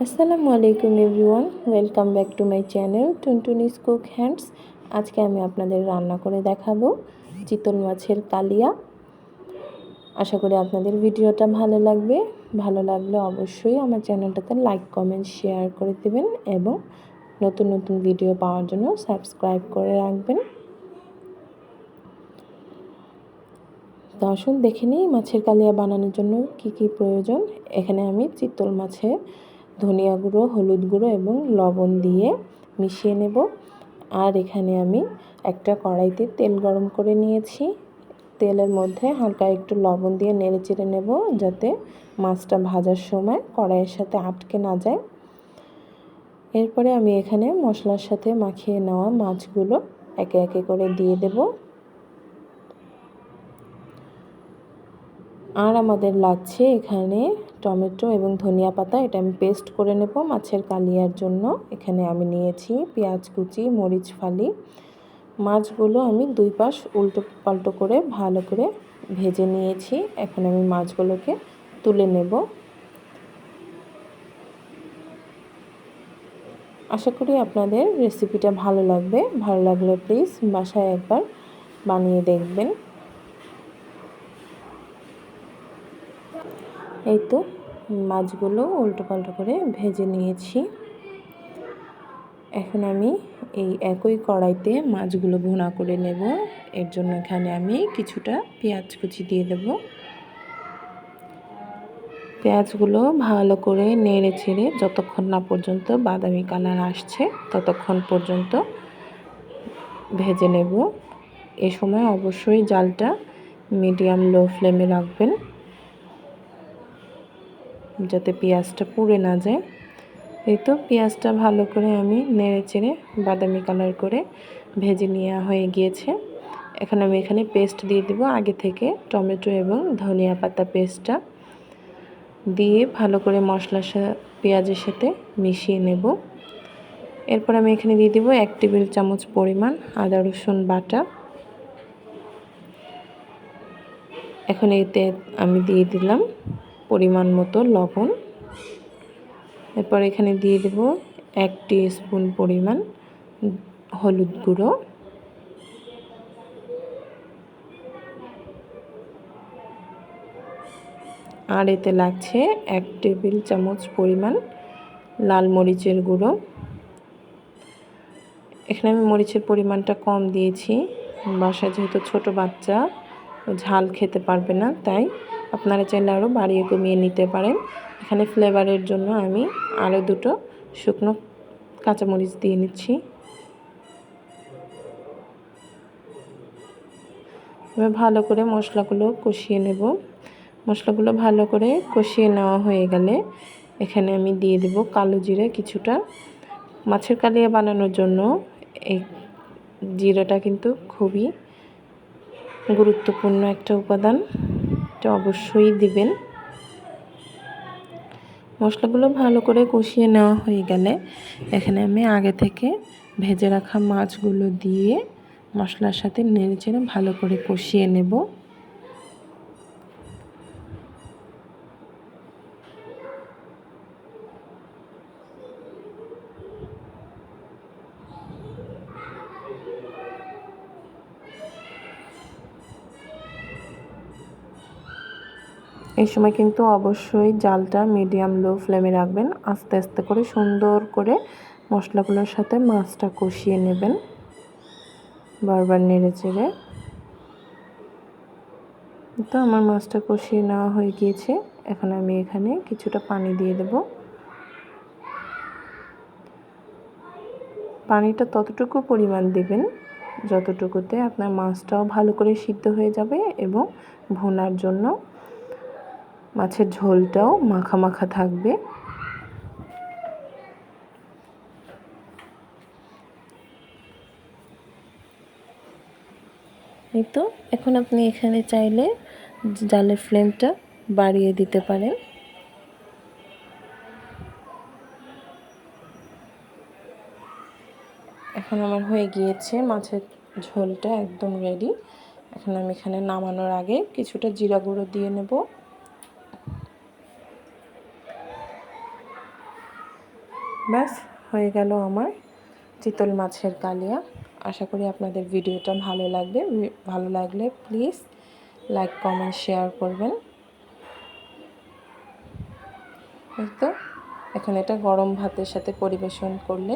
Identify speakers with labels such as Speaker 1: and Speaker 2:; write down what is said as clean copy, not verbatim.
Speaker 1: আসসালামু আলাইকুম everyone, welcome back to my channel Tuntuni's cook hands. আজকে আমি আপনাদের রান্না করে দেখাবো চিতল মাছের কালিয়া। আশা করি আপনাদের ভিডিওটা ভালো লাগবে। ভালো লাগলে অবশ্যই আমার চ্যানেলটাতে লাইক কমেন্ট শেয়ার করে দেবেন এবং নতুন নতুন ভিডিও পাওয়ার জন্য সাবস্ক্রাইব করে রাখবেন। তো আসুন দেখে নিই মাছের কালিয়া বানানোর জন্য কি কি প্রয়োজন। এখানে আমি চিতল মাছে ধনিয়া গুঁড়ো, হলুদ গুঁড়ো এবং লবণ দিয়ে মিশিয়ে নেব। আর এখানে আমি একটা কড়াইতে তেল গরম করে নিয়েছি। তেলের মধ্যে হালকা একটু লবণ দিয়ে নেড়ে চেড়ে নেব, যাতে মাছটা ভাজার সময় কড়াইয়ের সাথে আটকে না যায়। এরপরে আমি এখানে মশলার সাথে মাখিয়ে নেওয়া মাছগুলো একে একে করে দিয়ে দেব। আর আমাদের লাগছে এখানে টমেটো এবং ধনিয়া পাতা, এটা আমি পেস্ট করে নেব মাছের কালিয়ার জন্য। এখানে আমি নিয়েছি পেঁয়াজ কুচি, মরিচ ফালি। মাছগুলো আমি দুই পাশ উল্টো পাল্টো করে ভালো করে ভেজে নিয়েছি। এখন আমি মাছগুলোকে তুলে নেব। আশা করি আপনাদের রেসিপিটা ভালো লাগবে। ভালো লাগলে প্লিজ বাসায় একবার বানিয়ে দেখবেন। এই তো মাছগুলো উল্টো পাল্টো করে ভেজে নিয়েছি। এখন আমি এই একই কড়াইতে মাছগুলো ভুনা করে নেব। এর জন্য এখানে আমি কিছুটা পেঁয়াজ কুচি দিয়ে দেব। পেঁয়াজগুলো ভালো করে নেড়ে চেড়ে যতক্ষণ না পর্যন্ত বাদামি কালার আসছে ততক্ষণ পর্যন্ত ভেজে নেব। এ সময় অবশ্যই জালটা মিডিয়াম লো ফ্লেমে রাখবেন, যাতে পেঁয়াজটা পুড়ে না যায়। এই তো পেঁয়াজটা ভালো করে আমি নেড়ে চেড়ে বাদামি কালার করে ভেজে নেওয়া হয়ে গিয়েছে। এখন আমি এখানে পেস্ট দিয়ে দেব আগে থেকে টমেটো এবং ধনিয়া পাতা পেস্টটা দিয়ে ভালো করে মশলার পেঁয়াজের সাথে মিশিয়ে নেব। এরপর আমি এখানে দিয়ে দেব 1 টেবিল চামচ পরিমাণ আদা রসুন বাটা। এখন এতে আমি দিয়ে দিলাম পরিমাণ মতো লবণ। এরপর এখানে দিয়ে দেব 1 টিস্পুন পরিমাণ হলুদ গুঁড়ো। আর এতে লাগছে 1 টেবিল চামচ পরিমাণ লাল মরিচের গুঁড়ো। এখানে আমি মরিচের পরিমাণটা কম দিয়েছি। বাসায় যেহেতু ছোট বাচ্চা ঝাল খেতে পারবে না, তাই আপনারা চাইলে আরও বাড়িয়ে কমিয়ে নিতে পারেন। এখানে ফ্লেভারের জন্য আমি আরও 2টো শুকনো কাঁচামরিচ দিয়ে নিচ্ছি। এবার ভালো করে মশলাগুলো কষিয়ে নেব। মশলাগুলো ভালো করে কষিয়ে নেওয়া হয়ে গেলে এখানে আমি দিয়ে দেব কালো জিরে কিছুটা। মাছের কালিয়া বানানোর জন্য এই জিরাটা কিন্তু খুবই গুরুত্বপূর্ণ একটা উপাদান, এটা অবশ্যই দিবেন। মশলাগুলো ভালো করে কষিয়ে নেওয়া হয়ে গেলে এখানে আমি আগে থেকে ভেজে রাখা মাছগুলো দিয়ে মশলার সাথে নেড়েচেড়ে ভালো করে কষিয়ে নেব। এই সময় কিন্তু অবশ্যই জালটা মিডিয়াম লো ফ্লেমে রাখবেন। আস্তে আস্তে করে সুন্দর করে মশলাগুলোর সাথে মাছটা কষিয়ে নেবেন, বারবার নেড়ে চেড়ে। তো আমার মাছটা কষিয়ে নেওয়া হয়ে গিয়েছে। এখন আমি এখানে কিছুটা পানি দিয়ে দেব। পানিটা ততটুকু পরিমাণ দেবেন যতটুকুতে আপনার মাছটাও ভালো করে সিদ্ধ হয়ে যাবে এবং ভুনার জন্য মাছের ঝোলটাও মাখা মাখা থাকবে। এই তো এখন আপনি এখানে চাইলে জালের ফ্লেমটা বাড়িয়ে দিতে পারেন। এখন আমার হয়ে গিয়েছে মাছের ঝোলটা একদম রেডি। এখন আমি এখানে নামানোর আগে কিছুটা জিরা গুঁড়ো দিয়ে নেব। ব্যাস হয়ে গেল আমার চিতল মাছের কালিয়া। আশা করি আপনাদের ভিডিওটা ভালো লাগবে। ভালো লাগলে প্লিজ লাইক কমেন্ট শেয়ার করবেন। এই তো এখন এটা গরম ভাতের সাথে পরিবেশন করলে